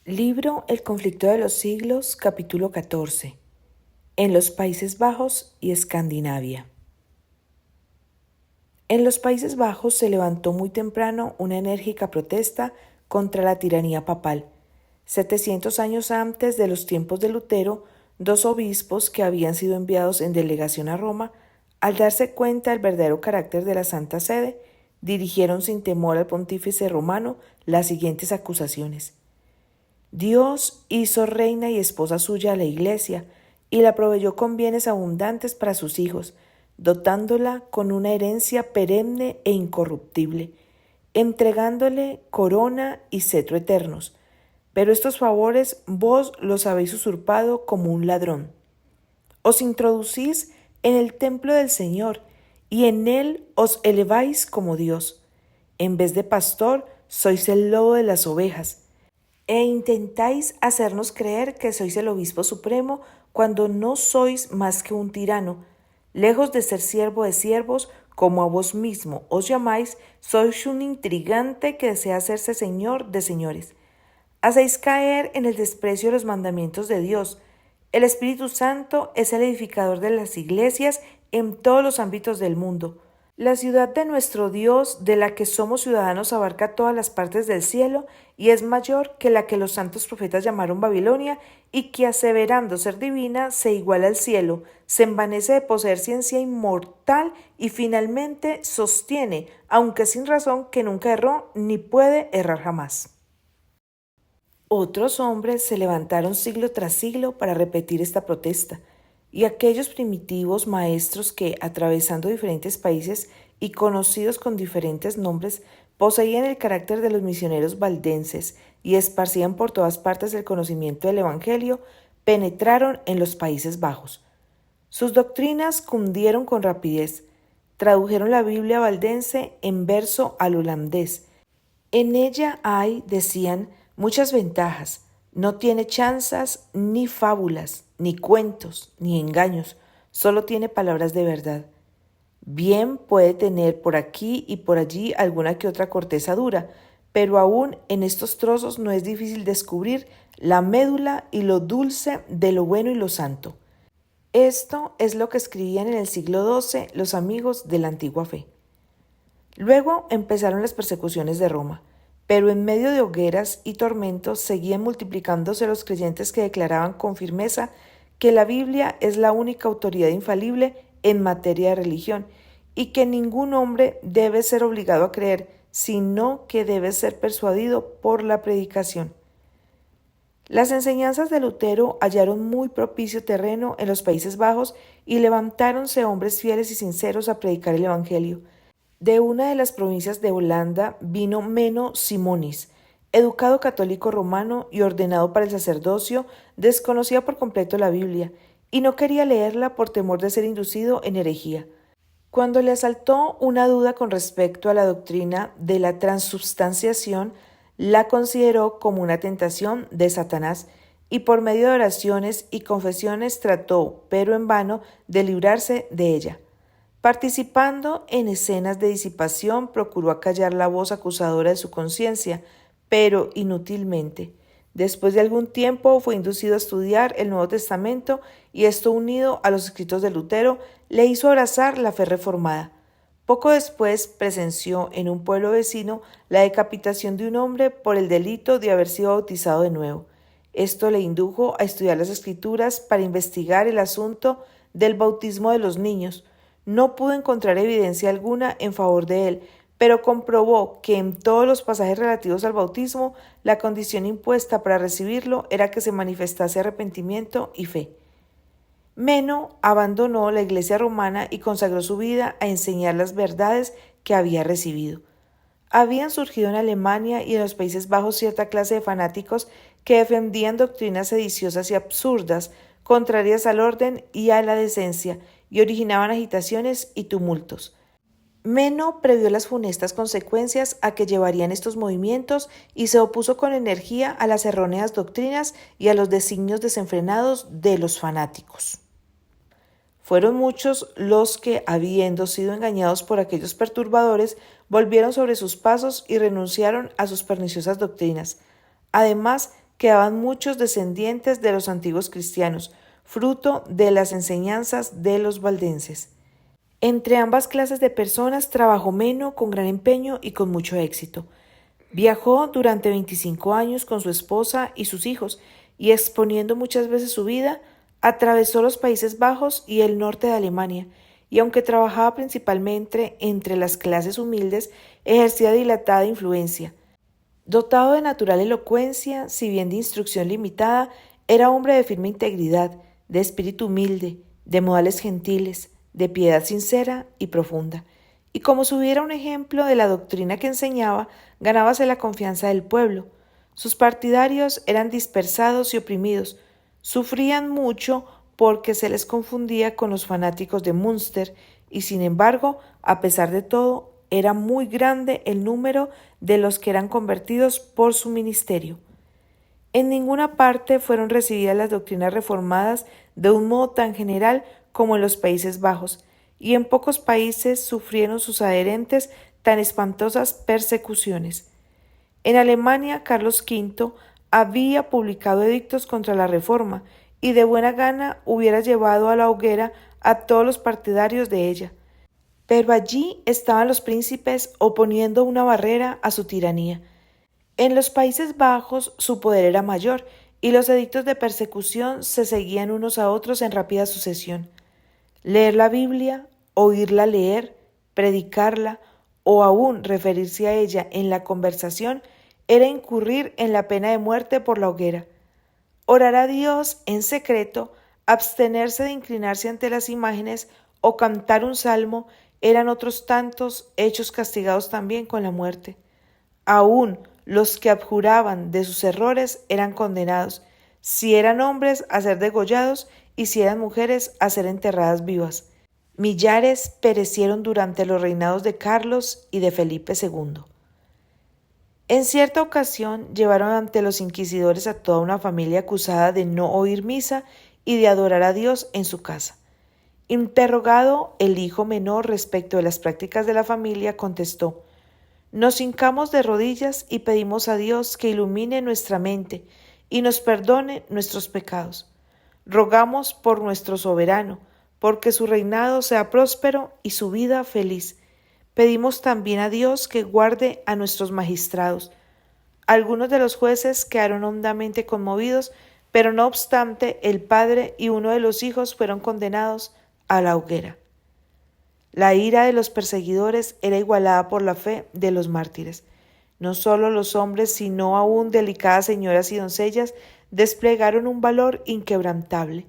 Libro El conflicto de los siglos, capítulo 14. En los Países Bajos y Escandinavia. En los Países Bajos se levantó muy temprano una enérgica protesta contra la tiranía papal. 700 años antes de los tiempos de Lutero, dos obispos que habían sido enviados en delegación a Roma, al darse cuenta del verdadero carácter de la Santa Sede, dirigieron sin temor al pontífice romano las siguientes acusaciones. Dios hizo reina y esposa suya a la Iglesia y la proveyó con bienes abundantes para sus hijos, dotándola con una herencia perenne e incorruptible, entregándole corona y cetro eternos. Pero estos favores vos los habéis usurpado como un ladrón. Os introducís en el templo del Señor y en él os eleváis como Dios. En vez de pastor, sois el lobo de las ovejas. E intentáis hacernos creer que sois el obispo supremo cuando no sois más que un tirano. Lejos de ser siervo de siervos, como a vos mismo os llamáis, sois un intrigante que desea hacerse señor de señores. Hacéis caer en el desprecio los mandamientos de Dios. El Espíritu Santo es el edificador de las iglesias en todos los ámbitos del mundo. La ciudad de nuestro Dios, de la que somos ciudadanos, abarca todas las partes del cielo y es mayor que la que los santos profetas llamaron Babilonia y que, aseverando ser divina, se iguala al cielo, se envanece de poseer ciencia inmortal y finalmente sostiene, aunque sin razón, que nunca erró ni puede errar jamás. Otros hombres se levantaron siglo tras siglo para repetir esta protesta, y aquellos primitivos maestros que, atravesando diferentes países y conocidos con diferentes nombres, poseían el carácter de los misioneros valdenses y esparcían por todas partes el conocimiento del Evangelio, penetraron en los Países Bajos. Sus doctrinas cundieron con rapidez. Tradujeron la Biblia valdense en verso al holandés. En ella hay, decían, muchas ventajas. No tiene chanzas, ni fábulas, ni cuentos, ni engaños. Solo tiene palabras de verdad. Bien puede tener por aquí y por allí alguna que otra corteza dura, pero aún en estos trozos no es difícil descubrir la médula y lo dulce de lo bueno y lo santo. Esto es lo que escribían en el siglo XII los amigos de la antigua fe. Luego empezaron las persecuciones de Roma, pero en medio de hogueras y tormentos seguían multiplicándose los creyentes que declaraban con firmeza que la Biblia es la única autoridad infalible en materia de religión y que ningún hombre debe ser obligado a creer, sino que debe ser persuadido por la predicación. Las enseñanzas de Lutero hallaron muy propicio terreno en los Países Bajos y levantáronse hombres fieles y sinceros a predicar el Evangelio. De una de las provincias de Holanda vino Menno Simonis, educado católico romano y ordenado para el sacerdocio, desconocía por completo la Biblia y no quería leerla por temor de ser inducido en herejía. Cuando le asaltó una duda con respecto a la doctrina de la transubstanciación, la consideró como una tentación de Satanás y por medio de oraciones y confesiones trató, pero en vano, de librarse de ella. Participando en escenas de disipación, procuró acallar la voz acusadora de su conciencia, pero inútilmente. Después de algún tiempo fue inducido a estudiar el Nuevo Testamento y esto, unido a los escritos de Lutero, le hizo abrazar la fe reformada. Poco después presenció en un pueblo vecino la decapitación de un hombre por el delito de haber sido bautizado de nuevo. Esto le indujo a estudiar las Escrituras para investigar el asunto del bautismo de los niños. No pudo encontrar evidencia alguna en favor de él, pero comprobó que en todos los pasajes relativos al bautismo, la condición impuesta para recibirlo era que se manifestase arrepentimiento y fe. Menno abandonó la Iglesia romana y consagró su vida a enseñar las verdades que había recibido. Habían surgido en Alemania y en los Países Bajos cierta clase de fanáticos que defendían doctrinas sediciosas y absurdas, contrarias al orden y a la decencia, y originaban agitaciones y tumultos. Menno previó las funestas consecuencias a que llevarían estos movimientos y se opuso con energía a las erróneas doctrinas y a los designios desenfrenados de los fanáticos. Fueron muchos los que, habiendo sido engañados por aquellos perturbadores, volvieron sobre sus pasos y renunciaron a sus perniciosas doctrinas. Además, quedaban muchos descendientes de los antiguos cristianos, fruto de las enseñanzas de los valdenses. Entre ambas clases de personas trabajó Meno con gran empeño y con mucho éxito. Viajó durante 25 años con su esposa y sus hijos, y exponiendo muchas veces su vida, atravesó los Países Bajos y el norte de Alemania, y aunque trabajaba principalmente entre las clases humildes, ejercía dilatada influencia. Dotado de natural elocuencia, si bien de instrucción limitada, era hombre de firme integridad, de espíritu humilde, de modales gentiles, de piedad sincera y profunda. Y como si hubiera un ejemplo de la doctrina que enseñaba, ganábase la confianza del pueblo. Sus partidarios eran dispersados y oprimidos, sufrían mucho porque se les confundía con los fanáticos de Münster, y sin embargo, a pesar de todo, era muy grande el número de los que eran convertidos por su ministerio. En ninguna parte fueron recibidas las doctrinas reformadas de un modo tan general como en los Países Bajos, y en pocos países sufrieron sus adherentes tan espantosas persecuciones. En Alemania, Carlos V había publicado edictos contra la reforma, y de buena gana hubiera llevado a la hoguera a todos los partidarios de ella. Pero allí estaban los príncipes oponiendo una barrera a su tiranía. En los Países Bajos su poder era mayor y los edictos de persecución se seguían unos a otros en rápida sucesión. Leer la Biblia, oírla leer, predicarla o aún referirse a ella en la conversación era incurrir en la pena de muerte por la hoguera. Orar a Dios en secreto, abstenerse de inclinarse ante las imágenes o cantar un salmo eran otros tantos hechos castigados también con la muerte. Aún los que abjuraban de sus errores eran condenados, si eran hombres a ser degollados y si eran mujeres a ser enterradas vivas. Millares perecieron durante los reinados de Carlos y de Felipe II. En cierta ocasión llevaron ante los inquisidores a toda una familia acusada de no oír misa y de adorar a Dios en su casa. Interrogado el hijo menor respecto de las prácticas de la familia, contestó: «Nos hincamos de rodillas y pedimos a Dios que ilumine nuestra mente y nos perdone nuestros pecados. Rogamos por nuestro soberano, porque su reinado sea próspero y su vida feliz. Pedimos también a Dios que guarde a nuestros magistrados». Algunos de los jueces quedaron hondamente conmovidos, pero no obstante, el padre y uno de los hijos fueron condenados a la hoguera. La ira de los perseguidores era igualada por la fe de los mártires. No solo los hombres, sino aún delicadas señoras y doncellas desplegaron un valor inquebrantable.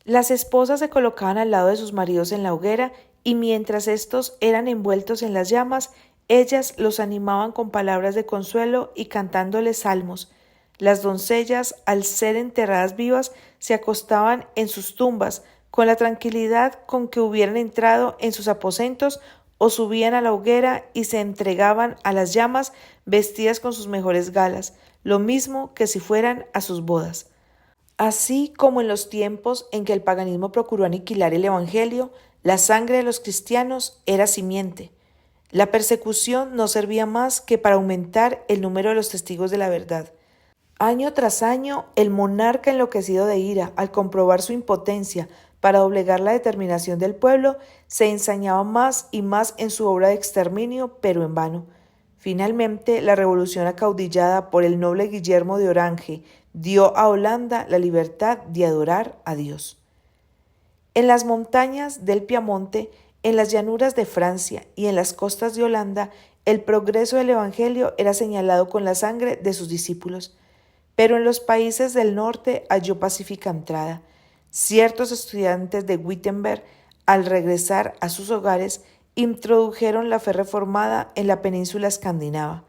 Las esposas se colocaban al lado de sus maridos en la hoguera y mientras éstos eran envueltos en las llamas, ellas los animaban con palabras de consuelo y cantándoles salmos. Las doncellas, al ser enterradas vivas, se acostaban en sus tumbas, con la tranquilidad con que hubieran entrado en sus aposentos, o subían a la hoguera y se entregaban a las llamas vestidas con sus mejores galas, lo mismo que si fueran a sus bodas. Así como en los tiempos en que el paganismo procuró aniquilar el Evangelio, la sangre de los cristianos era simiente. La persecución no servía más que para aumentar el número de los testigos de la verdad. Año tras año, el monarca enloquecido de ira, al comprobar su impotencia para doblegar la determinación del pueblo, se ensañaba más y más en su obra de exterminio, pero en vano. Finalmente, la revolución acaudillada por el noble Guillermo de Orange dio a Holanda la libertad de adorar a Dios. En las montañas del Piamonte, en las llanuras de Francia y en las costas de Holanda, el progreso del Evangelio era señalado con la sangre de sus discípulos. Pero en los países del norte halló pacífica entrada. Ciertos estudiantes de Wittenberg, al regresar a sus hogares, introdujeron la fe reformada en la península escandinava.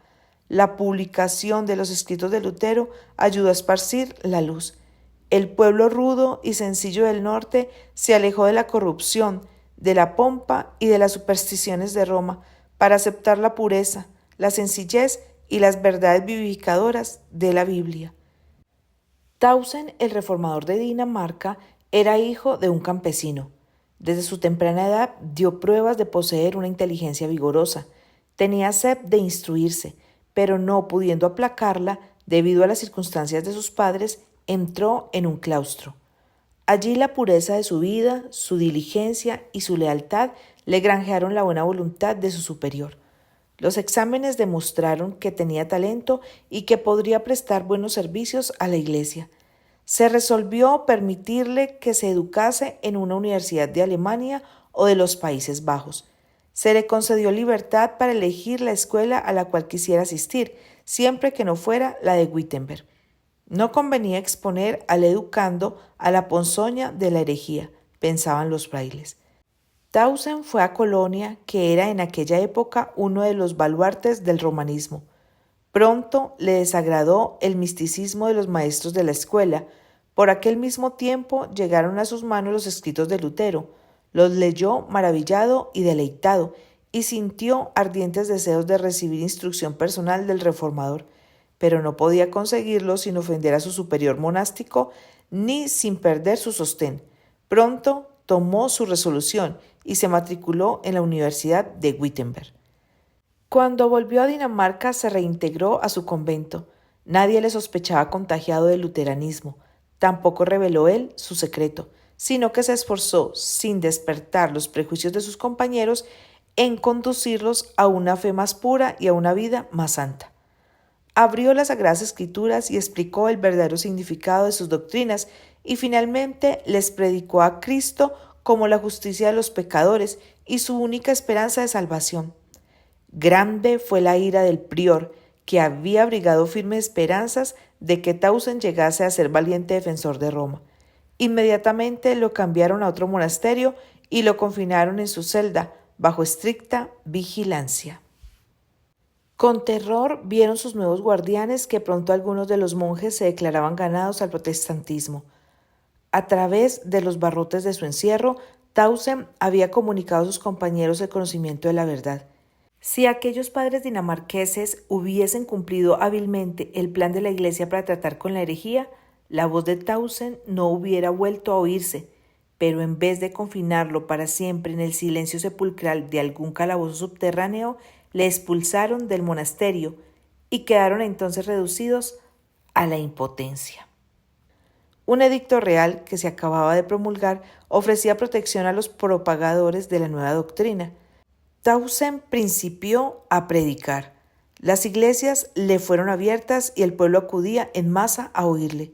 La publicación de los escritos de Lutero ayudó a esparcir la luz. El pueblo rudo y sencillo del norte se alejó de la corrupción, de la pompa y de las supersticiones de Roma para aceptar la pureza, la sencillez y las verdades vivificadoras de la Biblia. Tausen, el reformador de Dinamarca, era hijo de un campesino. Desde su temprana edad dio pruebas de poseer una inteligencia vigorosa. Tenía sed de instruirse, pero no pudiendo aplacarla, debido a las circunstancias de sus padres, entró en un claustro. Allí la pureza de su vida, su diligencia y su lealtad le granjearon la buena voluntad de su superior. Los exámenes demostraron que tenía talento y que podría prestar buenos servicios a la Iglesia. Se resolvió permitirle que se educase en una universidad de Alemania o de los Países Bajos. Se le concedió libertad para elegir la escuela a la cual quisiera asistir, siempre que no fuera la de Wittenberg. No convenía exponer al educando a la ponzoña de la herejía, pensaban los frailes. Tausen fue a Colonia, que era en aquella época uno de los baluartes del romanismo. Pronto le desagradó el misticismo de los maestros de la escuela. Por aquel mismo tiempo llegaron a sus manos los escritos de Lutero. Los leyó maravillado y deleitado, y sintió ardientes deseos de recibir instrucción personal del reformador, pero no podía conseguirlo sin ofender a su superior monástico ni sin perder su sostén. Pronto tomó su resolución y se matriculó en la Universidad de Wittenberg. Cuando volvió a Dinamarca se reintegró a su convento. Nadie le sospechaba contagiado del luteranismo. Tampoco reveló él su secreto, sino que se esforzó, sin despertar los prejuicios de sus compañeros, en conducirlos a una fe más pura y a una vida más santa. Abrió las Sagradas Escrituras y explicó el verdadero significado de sus doctrinas y finalmente les predicó a Cristo como la justicia de los pecadores y su única esperanza de salvación. Grande fue la ira del prior, que había abrigado firmes esperanzas de que Tausen llegase a ser valiente defensor de Roma. Inmediatamente lo cambiaron a otro monasterio y lo confinaron en su celda, bajo estricta vigilancia. Con terror vieron sus nuevos guardianes que pronto algunos de los monjes se declaraban ganados al protestantismo. A través de los barrotes de su encierro, Tausen había comunicado a sus compañeros el conocimiento de la verdad. Si aquellos padres dinamarqueses hubiesen cumplido hábilmente el plan de la Iglesia para tratar con la herejía, la voz de Tausen no hubiera vuelto a oírse, pero en vez de confinarlo para siempre en el silencio sepulcral de algún calabozo subterráneo, le expulsaron del monasterio y quedaron entonces reducidos a la impotencia. Un edicto real que se acababa de promulgar ofrecía protección a los propagadores de la nueva doctrina. Tausen principió a predicar. Las iglesias le fueron abiertas y el pueblo acudía en masa a oírle.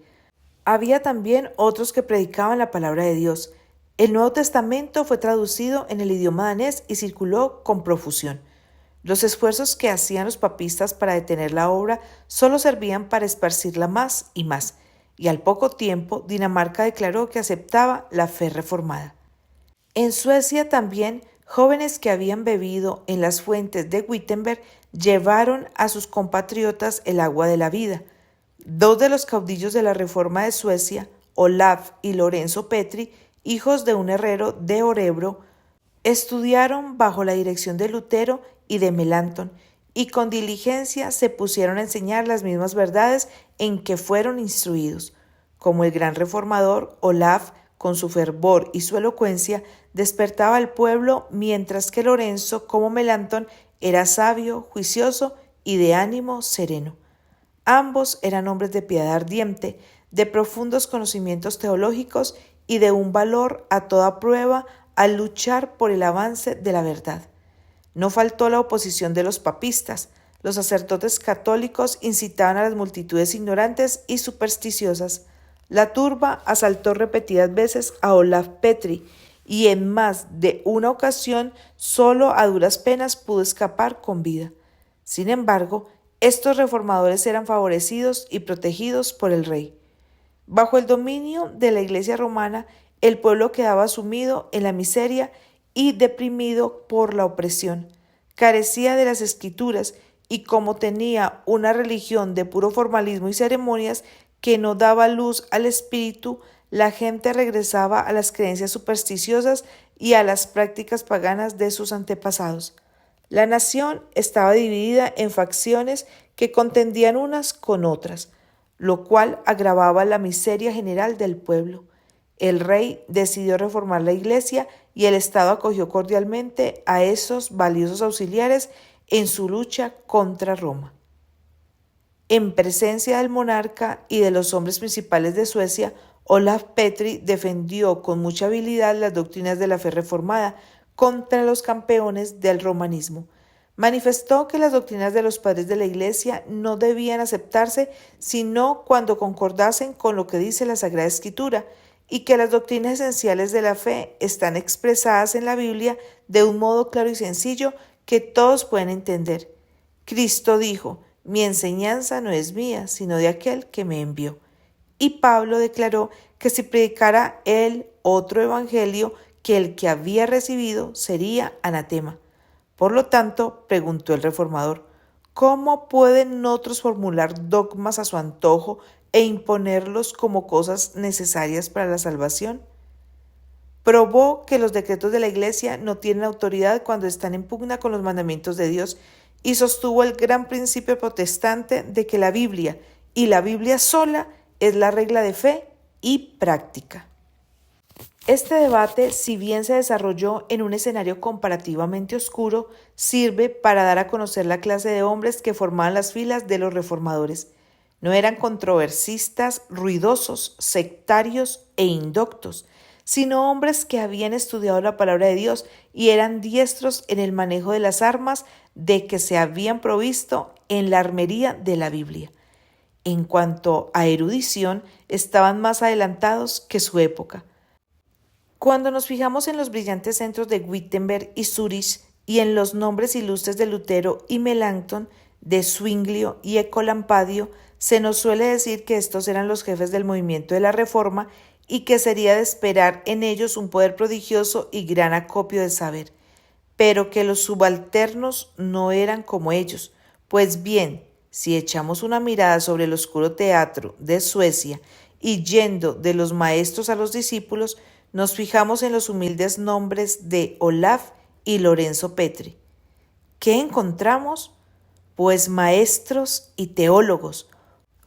Había también otros que predicaban la palabra de Dios. El Nuevo Testamento fue traducido en el idioma danés y circuló con profusión. Los esfuerzos que hacían los papistas para detener la obra solo servían para esparcirla más y más, y al poco tiempo Dinamarca declaró que aceptaba la fe reformada. En Suecia también, jóvenes que habían bebido en las fuentes de Wittenberg llevaron a sus compatriotas el agua de la vida. Dos de los caudillos de la Reforma de Suecia, Olaf y Lorenzo Petri, hijos de un herrero de Örebro, estudiaron bajo la dirección de Lutero y de Melanchthon, y con diligencia se pusieron a enseñar las mismas verdades en que fueron instruidos. Como el gran reformador, Olaf, con su fervor y su elocuencia, despertaba al pueblo, mientras que Lorenzo, como Melanchthon, era sabio, juicioso y de ánimo sereno. Ambos eran hombres de piedad ardiente, de profundos conocimientos teológicos y de un valor a toda prueba al luchar por el avance de la verdad. No faltó la oposición de los papistas. Los sacerdotes católicos incitaban a las multitudes ignorantes y supersticiosas. La turba asaltó repetidas veces a Olaf Petri y en más de una ocasión solo a duras penas pudo escapar con vida. Sin embargo, estos reformadores eran favorecidos y protegidos por el rey. Bajo el dominio de la Iglesia romana, el pueblo quedaba sumido en la miseria y deprimido por la opresión. Carecía de las escrituras y como tenía una religión de puro formalismo y ceremonias que no daba luz al espíritu, la gente regresaba a las creencias supersticiosas y a las prácticas paganas de sus antepasados. La nación estaba dividida en facciones que contendían unas con otras, lo cual agravaba la miseria general del pueblo. El rey decidió reformar la iglesia y el Estado acogió cordialmente a esos valiosos auxiliares en su lucha contra Roma. En presencia del monarca y de los hombres principales de Suecia, Olaf Petri defendió con mucha habilidad las doctrinas de la fe reformada contra los campeones del romanismo. Manifestó que las doctrinas de los padres de la Iglesia no debían aceptarse sino cuando concordasen con lo que dice la Sagrada Escritura y que las doctrinas esenciales de la fe están expresadas en la Biblia de un modo claro y sencillo que todos pueden entender. Cristo dijo: mi enseñanza no es mía, sino de aquel que me envió. Y Pablo declaró que si predicara él otro evangelio que el que había recibido, sería anatema. Por lo tanto, preguntó el reformador, ¿cómo pueden otros formular dogmas a su antojo e imponerlos como cosas necesarias para la salvación? Probó que los decretos de la Iglesia no tienen autoridad cuando están en pugna con los mandamientos de Dios y sostuvo el gran principio protestante de que la Biblia y la Biblia sola es la regla de fe y práctica. Este debate, si bien se desarrolló en un escenario comparativamente oscuro, sirve para dar a conocer la clase de hombres que formaban las filas de los reformadores. No eran controversistas, ruidosos, sectarios e indoctos, sino hombres que habían estudiado la palabra de Dios y eran diestros en el manejo de las armas de que se habían provisto en la armería de la Biblia. En cuanto a erudición, estaban más adelantados que su época. Cuando nos fijamos en los brillantes centros de Wittenberg y Zurich y en los nombres ilustres de Lutero y Melanchthon, de Zwinglio y Ecolampadio, se nos suele decir que estos eran los jefes del movimiento de la Reforma y que sería de esperar en ellos un poder prodigioso y gran acopio de saber, pero que los subalternos no eran como ellos. Pues bien, si echamos una mirada sobre el oscuro teatro de Suecia y yendo de los maestros a los discípulos, nos fijamos en los humildes nombres de Olaf y Lorenzo Petri. ¿Qué encontramos? Pues maestros y teólogos,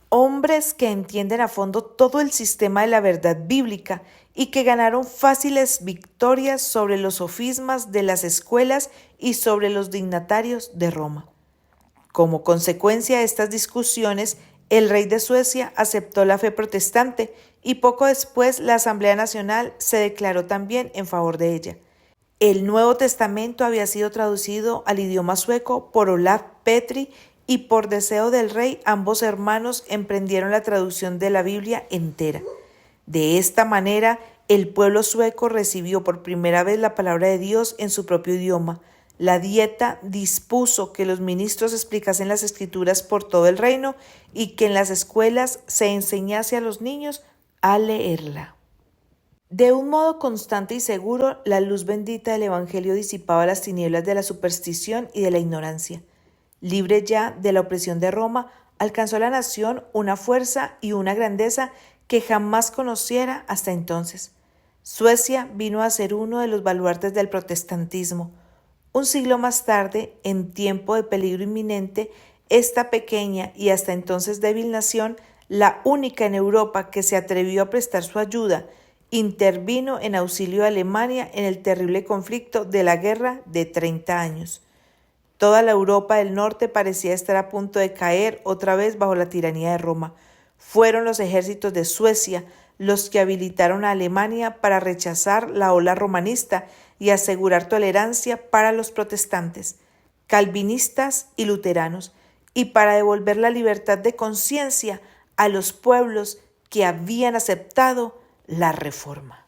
hombres que entienden a fondo todo el sistema de la verdad bíblica y que ganaron fáciles victorias sobre los sofismas de las escuelas y sobre los dignatarios de Roma. Como consecuencia de estas discusiones, el rey de Suecia aceptó la fe protestante y poco después la Asamblea Nacional se declaró también en favor de ella. El Nuevo Testamento había sido traducido al idioma sueco por Olaf Petri y por deseo del rey ambos hermanos emprendieron la traducción de la Biblia entera. De esta manera, el pueblo sueco recibió por primera vez la palabra de Dios en su propio idioma. La Dieta dispuso que los ministros explicasen las Escrituras por todo el reino y que en las escuelas se enseñase a los niños a leerla. De un modo constante y seguro, la luz bendita del Evangelio disipaba las tinieblas de la superstición y de la ignorancia. Libre ya de la opresión de Roma, alcanzó la nación una fuerza y una grandeza que jamás conociera hasta entonces. Suecia vino a ser uno de los baluartes del protestantismo. Un siglo más tarde, en tiempo de peligro inminente, esta pequeña y hasta entonces débil nación, la única en Europa que se atrevió a prestar su ayuda, intervino en auxilio de Alemania en el terrible conflicto de la Guerra de 30 años. Toda la Europa del Norte parecía estar a punto de caer otra vez bajo la tiranía de Roma. Fueron los ejércitos de Suecia los que habilitaron a Alemania para rechazar la ola romanista y asegurar tolerancia para los protestantes, calvinistas y luteranos, y para devolver la libertad de conciencia a los pueblos que habían aceptado la Reforma.